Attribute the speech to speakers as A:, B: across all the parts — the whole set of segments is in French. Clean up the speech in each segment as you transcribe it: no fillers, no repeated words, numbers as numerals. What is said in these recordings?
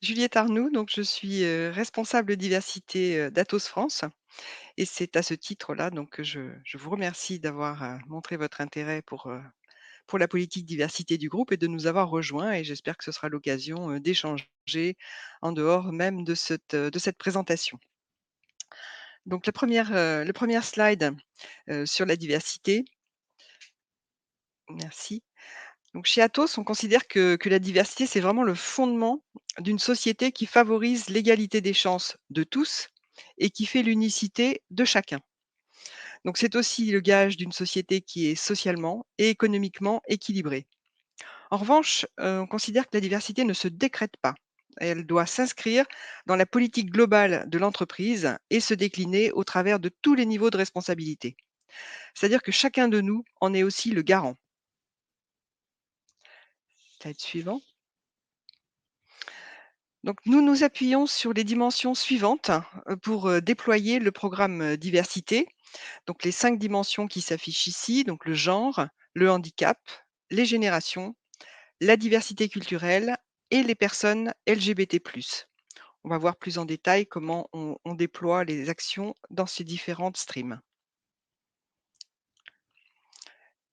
A: Juliette Arnoux, donc je suis, responsable diversité, d'Atos France et c'est à ce titre-là donc que je vous remercie d'avoir, montré votre intérêt pour la politique diversité du groupe et de nous avoir rejoints et j'espère que ce sera l'occasion, d'échanger en dehors même de cette présentation. Donc la première slide, sur la diversité. Merci. Donc chez Atos, on considère que la diversité, c'est vraiment le fondement d'une société qui favorise l'égalité des chances de tous et qui fait l'unicité de chacun. Donc c'est aussi le gage d'une société qui est socialement et économiquement équilibrée. En revanche, on considère que la diversité ne se décrète pas. Elle doit s'inscrire dans la politique globale de l'entreprise et se décliner au travers de tous les niveaux de responsabilité. C'est-à-dire que chacun de nous en est aussi le garant. Slide suivant. Donc nous nous appuyons sur les dimensions suivantes, pour, déployer le programme, diversité. Donc les 5 dimensions qui s'affichent ici, donc le genre, le handicap, les générations, la diversité culturelle et les personnes LGBT+. On va voir plus en détail comment on déploie les actions dans ces différentes streams.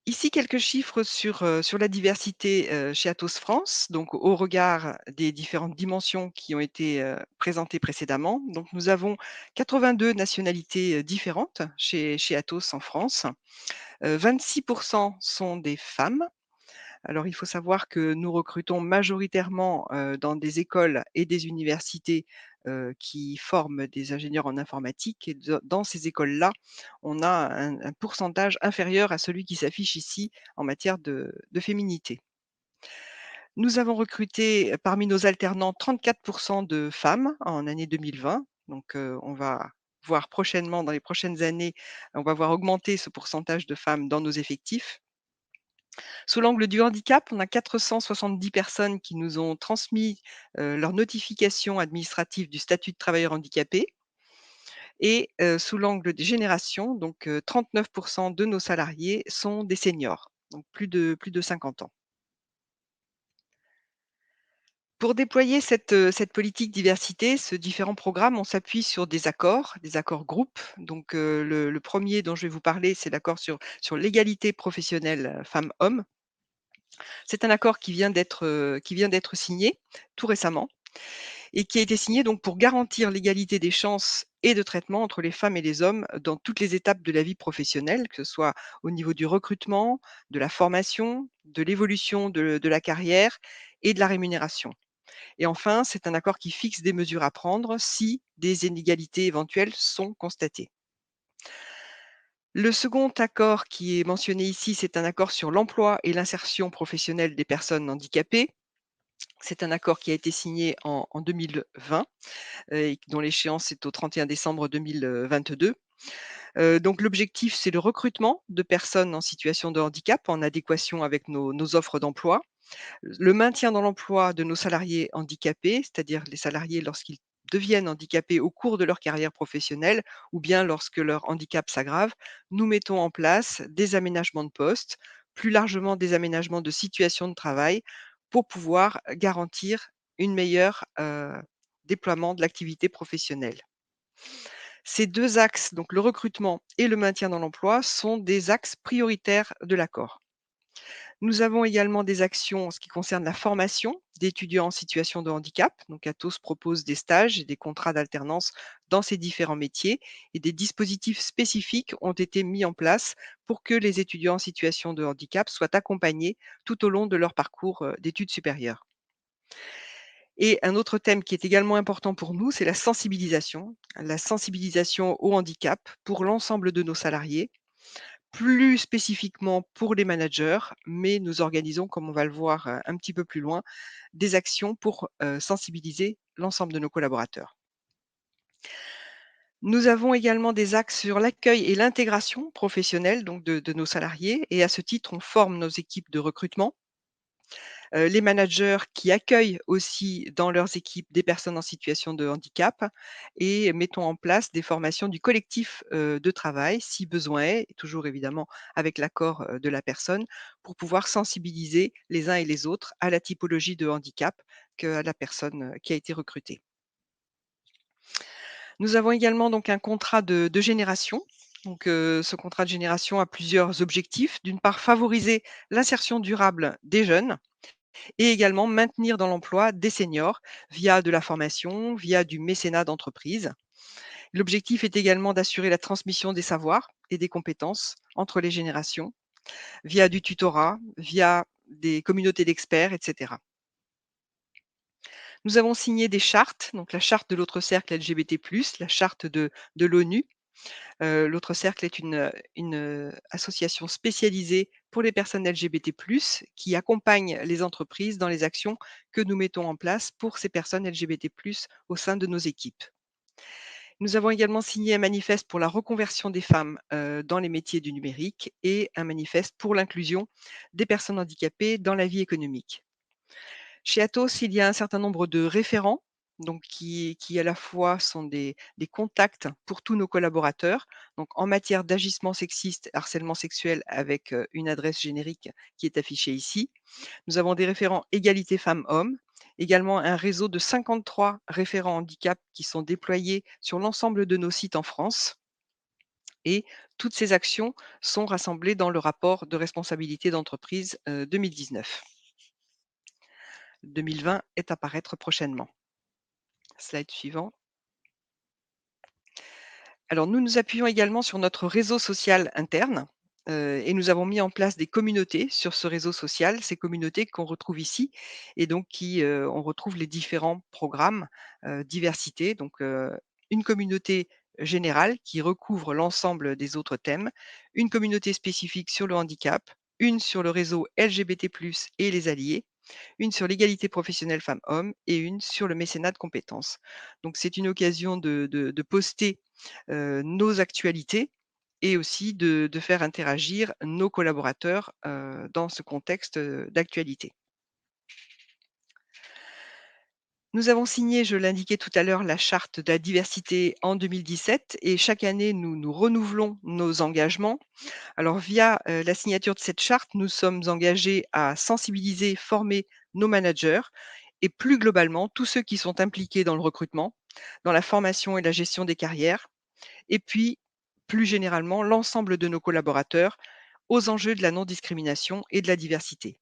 A: Ici, quelques chiffres sur la diversité, chez Atos France, donc au regard des différentes dimensions qui ont été, présentées précédemment. Donc nous avons 82 nationalités, différentes chez Atos en France. 26 sont des femmes. Alors il faut savoir que nous recrutons majoritairement, dans des écoles et des universités, qui forment des ingénieurs en informatique et dans ces écoles-là, on a un pourcentage inférieur à celui qui s'affiche ici en matière de féminité. Nous avons recruté, parmi nos alternants 34 de femmes en année 2020, donc on va voir prochainement dans les prochaines années, on va voir augmenter ce pourcentage de femmes dans nos effectifs. Sous l'angle du handicap, on a 470 personnes qui nous ont transmis, leur notification administrative du statut de travailleur handicapé et sous l'angle des générations, donc 39 de nos salariés sont des seniors, donc plus de 50 ans. Pour déployer cette politique diversité, ce différent programme, on s'appuie sur des accords groupes. Donc le 1 dont je vais vous parler, c'est l'accord sur l'égalité professionnelle, femmes-hommes. C'est un accord qui vient d'être signé tout récemment et qui a été signé donc pour garantir l'égalité des chances et de traitement entre les femmes et les hommes dans toutes les étapes de la vie professionnelle, que ce soit au niveau du recrutement, de la formation, de l'évolution de la carrière et de la rémunération. Et enfin, c'est un accord qui fixe des mesures à prendre si des inégalités éventuelles sont constatées. Le second accord qui est mentionné ici, c'est un accord sur l'emploi et l'insertion professionnelle des personnes handicapées. C'est un accord qui a été signé en 2020, et dont l'échéance est au 31 décembre 2022. Donc l'objectif, c'est le recrutement de personnes en situation de handicap en adéquation avec nos offres d'emploi, le maintien dans l'emploi de nos salariés handicapés, c'est-à-dire les salariés lorsqu'ils deviennent handicapés au cours de leur carrière professionnelle ou bien lorsque leur handicap s'aggrave. Nous mettons en place des aménagements de poste, plus largement des aménagements de situation de travail pour pouvoir garantir une meilleure, déploiement de l'activité professionnelle. Ces 2 axes, donc le recrutement et le maintien dans l'emploi, sont des axes prioritaires de l'accord. Nous avons également des actions en ce qui concerne la formation d'étudiants en situation de handicap. Donc Atos propose des stages et des contrats d'alternance dans ces différents métiers et des dispositifs spécifiques ont été mis en place pour que les étudiants en situation de handicap soient accompagnés tout au long de leur parcours, d'études supérieures. Et un autre thème qui est également important pour nous, c'est la sensibilisation au handicap pour l'ensemble de nos salariés, plus spécifiquement pour les managers, mais nous organisons, comme on va le voir, un petit peu plus loin, des actions pour, sensibiliser l'ensemble de nos collaborateurs. Nous avons également des axes sur l'accueil et l'intégration professionnelle donc de nos salariés et à ce titre, on forme nos équipes de recrutement. Les managers qui accueillent aussi dans leurs équipes des personnes en situation de handicap et mettons en place des formations du collectif, de travail si besoin est, et toujours évidemment avec l'accord, de la personne pour pouvoir sensibiliser les uns et les autres à la typologie de handicap à la personne, qui a été recrutée. Nous avons également donc un contrat de génération. Donc, ce contrat de génération a plusieurs objectifs. D'une part, favoriser l'insertion durable des jeunes et également maintenir dans l'emploi des seniors via de la formation, via du mécénat d'entreprise. L'objectif est également d'assurer la transmission des savoirs et des compétences entre les générations via du tutorat, via des communautés d'experts, etc. Nous avons signé des chartes, donc la charte de l'autre cercle LGBT+, la charte de l'ONU. L'autre cercle est une association spécialisée pour les personnes LGBT+, qui accompagne les entreprises dans les actions que nous mettons en place pour ces personnes LGBT+, au sein de nos équipes. Nous avons également signé un manifeste pour la reconversion des femmes, dans les métiers du numérique et un manifeste pour l'inclusion des personnes handicapées dans la vie économique. Chez Atos, il y a un certain nombre de référents, donc qui à la fois sont des contacts pour tous nos collaborateurs. Donc en matière d'agissement sexiste, harcèlement sexuel avec, une adresse générique qui est affichée ici. Nous avons des référents égalité femmes-hommes, également un réseau de 53 référents handicap qui sont déployés sur l'ensemble de nos sites en France et toutes ces actions sont rassemblées dans le rapport de responsabilité d'entreprise, 2019. 2020 est à paraître prochainement. Slide suivant. Alors nous nous appuyons également sur notre réseau social interne, et nous avons mis en place des communautés sur ce réseau social, ces communautés qu'on retrouve ici et donc on retrouve les différents programmes, diversité, donc une communauté générale qui recouvre l'ensemble des autres thèmes, une communauté spécifique sur le handicap, une sur le réseau LGBT+ et les alliés, une sur l'égalité professionnelle femmes-hommes et une sur le mécénat de compétences. Donc c'est une occasion de poster, nos actualités et aussi de faire interagir nos collaborateurs, dans ce contexte, d'actualité. Nous avons signé, je l'indiquais tout à l'heure, la charte de la diversité en 2017 et chaque année nous renouvelons nos engagements. Alors via, la signature de cette charte, nous sommes engagés à sensibiliser, former nos managers et plus globalement tous ceux qui sont impliqués dans le recrutement, dans la formation et la gestion des carrières et puis plus généralement l'ensemble de nos collaborateurs aux enjeux de la non-discrimination et de la diversité.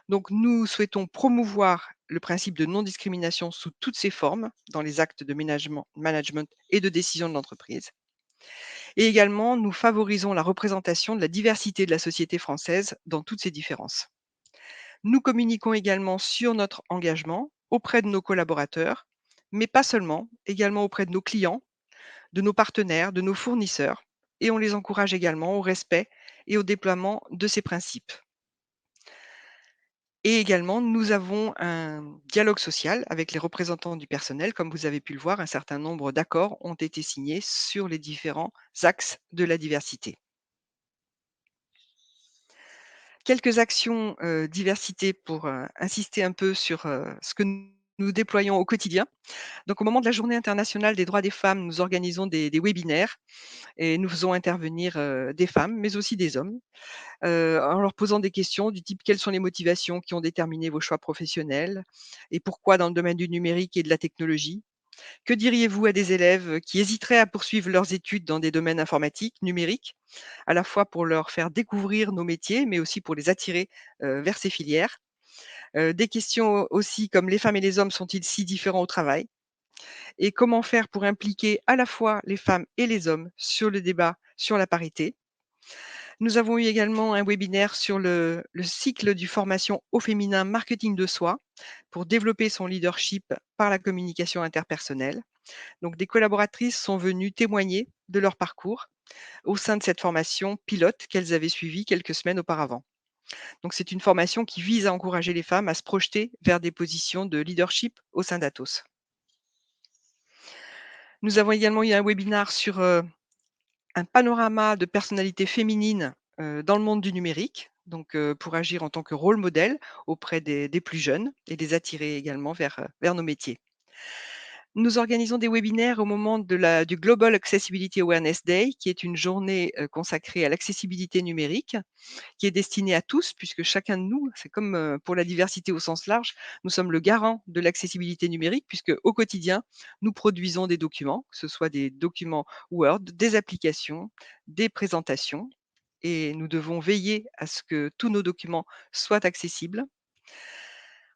A: Donc nous souhaitons promouvoir le principe de non-discrimination sous toutes ses formes dans les actes de management et de décision de l'entreprise. Et également, nous favorisons la représentation de la diversité de la société française dans toutes ses différences. Nous communiquons également sur notre engagement auprès de nos collaborateurs, mais pas seulement, également auprès de nos clients, de nos partenaires, de nos fournisseurs, et on les encourage également au respect et au déploiement de ces principes. Et également, nous avons un dialogue social avec les représentants du personnel. Comme vous avez pu le voir, un certain nombre d'accords ont été signés sur les différents axes de la diversité. Quelques actions, diversité pour, insister un peu sur, ce que nous déployons au quotidien. Donc au moment de la Journée internationale des droits des femmes, nous organisons des webinaires et nous faisons intervenir, des femmes, mais aussi des hommes, en leur posant des questions du type: «Quelles sont les motivations qui ont déterminé vos choix professionnels et pourquoi dans le domaine du numérique et de la technologie? Que diriez-vous à des élèves qui hésiteraient à poursuivre leurs études dans des domaines informatiques, numériques?» À la fois pour leur faire découvrir nos métiers, mais aussi pour les attirer, vers ces filières. Des questions aussi comme: «Les femmes et les hommes sont-ils si différents au travail?» Et comment faire pour impliquer à la fois les femmes et les hommes sur le débat sur la parité? Nous avons eu également un webinaire sur le cycle du formation au féminin marketing de soi, pour développer son leadership par la communication interpersonnelle. Donc des collaboratrices sont venues témoigner de leur parcours au sein de cette formation pilote qu'elles avaient suivie quelques semaines auparavant. Donc c'est une formation qui vise à encourager les femmes à se projeter vers des positions de leadership au sein d'Atos. Nous avons également eu un webinar sur, un panorama de personnalités féminines, dans le monde du numérique, donc pour agir en tant que rôle modèle auprès des plus jeunes et les attirer également vers nos métiers. Nous organisons des webinaires au moment du Global Accessibility Awareness Day, qui est une journée consacrée à l'accessibilité numérique, qui est destinée à tous, puisque chacun de nous, c'est comme pour la diversité au sens large, nous sommes le garant de l'accessibilité numérique, puisque au quotidien, nous produisons des documents, que ce soit des documents Word, des applications, des présentations, et nous devons veiller à ce que tous nos documents soient accessibles.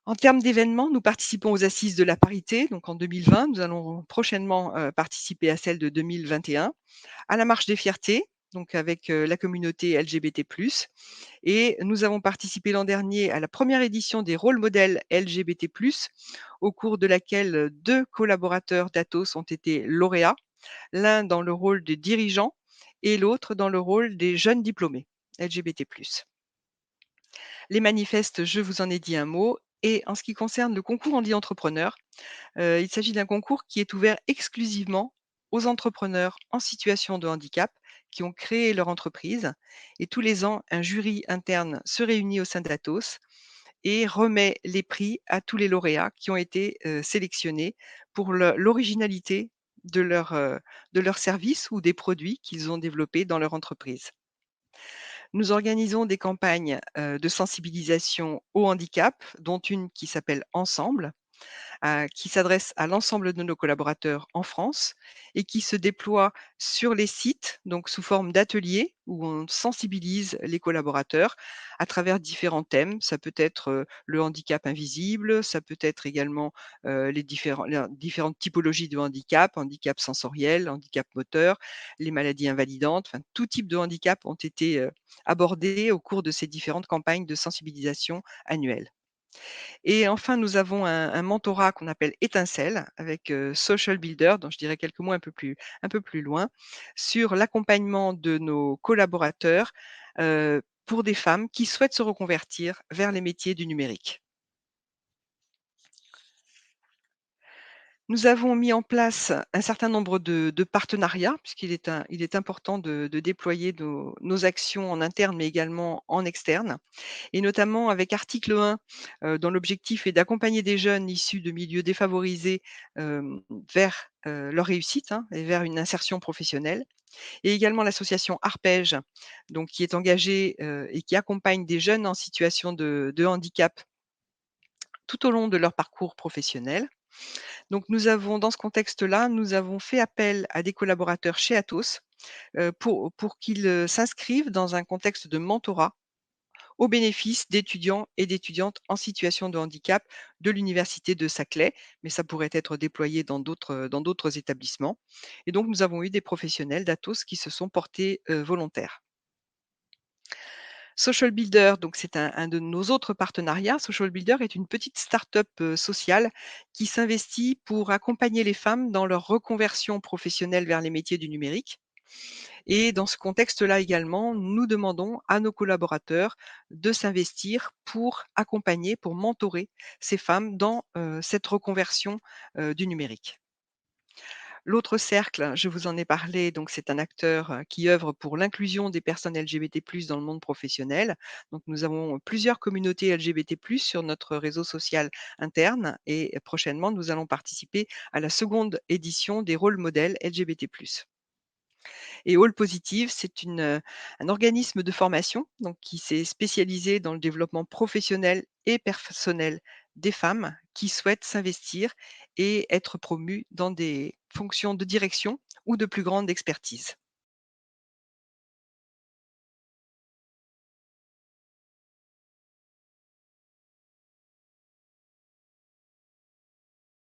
A: En termes d'événements, nous participons aux Assises de la parité, donc en 2020. Nous allons prochainement participer à celle de 2021, à la Marche des fiertés, donc avec la communauté LGBT+. Et nous avons participé l'an dernier à la première édition des rôles modèles LGBT+, au cours de laquelle deux collaborateurs d'Atos ont été lauréats, l'un dans le rôle de dirigeant et l'autre dans le rôle des jeunes diplômés LGBT+. Les manifestes, je vous en ai dit un mot. Et en ce qui concerne le concours Handy Entrepreneur, il s'agit d'un concours qui est ouvert exclusivement aux entrepreneurs en situation de handicap qui ont créé leur entreprise. Et tous les ans, un jury interne se réunit au sein d'Atos et remet les prix à tous les lauréats qui ont été sélectionnés pour l'originalité de leur service ou des produits qu'ils ont développés dans leur entreprise. Nous organisons des campagnes de sensibilisation au handicap, dont une qui s'appelle Ensemble, qui s'adresse à l'ensemble de nos collaborateurs en France et qui se déploie sur les sites, donc sous forme d'ateliers où on sensibilise les collaborateurs à travers différents thèmes. Ça peut être le handicap invisible, ça peut être également les différentes typologies de handicap, handicap sensoriel, handicap moteur, les maladies invalidantes, enfin, tout type de handicap ont été abordés au cours de ces différentes campagnes de sensibilisation annuelles. Et enfin, nous avons un mentorat qu'on appelle Étincelle avec, Social Builder, dont je dirai quelques mots un peu plus loin, sur l'accompagnement de nos collaborateurs, pour des femmes qui souhaitent se reconvertir vers les métiers du numérique. Nous avons mis en place un certain nombre de partenariats, il est important de déployer nos actions en interne, mais également en externe. Et notamment avec article 1, dont l'objectif est d'accompagner des jeunes issus de milieux défavorisés, vers, leur réussite, hein, et vers une insertion professionnelle. Et également l'association Arpège, donc qui est engagée, et qui accompagne des jeunes en situation de handicap tout au long de leur parcours professionnel. Donc nous avons dans ce contexte-là, nous avons fait appel à des collaborateurs chez Atos, pour qu'ils, s'inscrivent dans un contexte de mentorat au bénéfice d'étudiants et d'étudiantes en situation de handicap de l'université de Saclay, mais ça pourrait être déployé dans d'autres établissements. Et donc nous avons eu des professionnels d'Atos qui se sont portés, volontaires. Social Builder, donc c'est un de nos autres partenariats. Social Builder est une petite start-up, sociale qui s'investit pour accompagner les femmes dans leur reconversion professionnelle vers les métiers du numérique. Et dans ce contexte-là également, nous demandons à nos collaborateurs de s'investir pour accompagner, pour mentorer ces femmes dans, cette reconversion, du numérique. L'autre cercle, je vous en ai parlé, donc c'est un acteur, qui œuvre pour l'inclusion des personnes LGBT+ dans le monde professionnel. Donc nous avons plusieurs communautés LGBT+ sur notre réseau social interne et prochainement, nous allons participer à la seconde édition des rôles modèles LGBT+. Et All Positive, c'est un organisme de formation donc qui s'est spécialisé dans le développement professionnel et personnel des femmes qui souhaitent s'investir et être promues dans des fonctions de direction ou de plus grande expertise.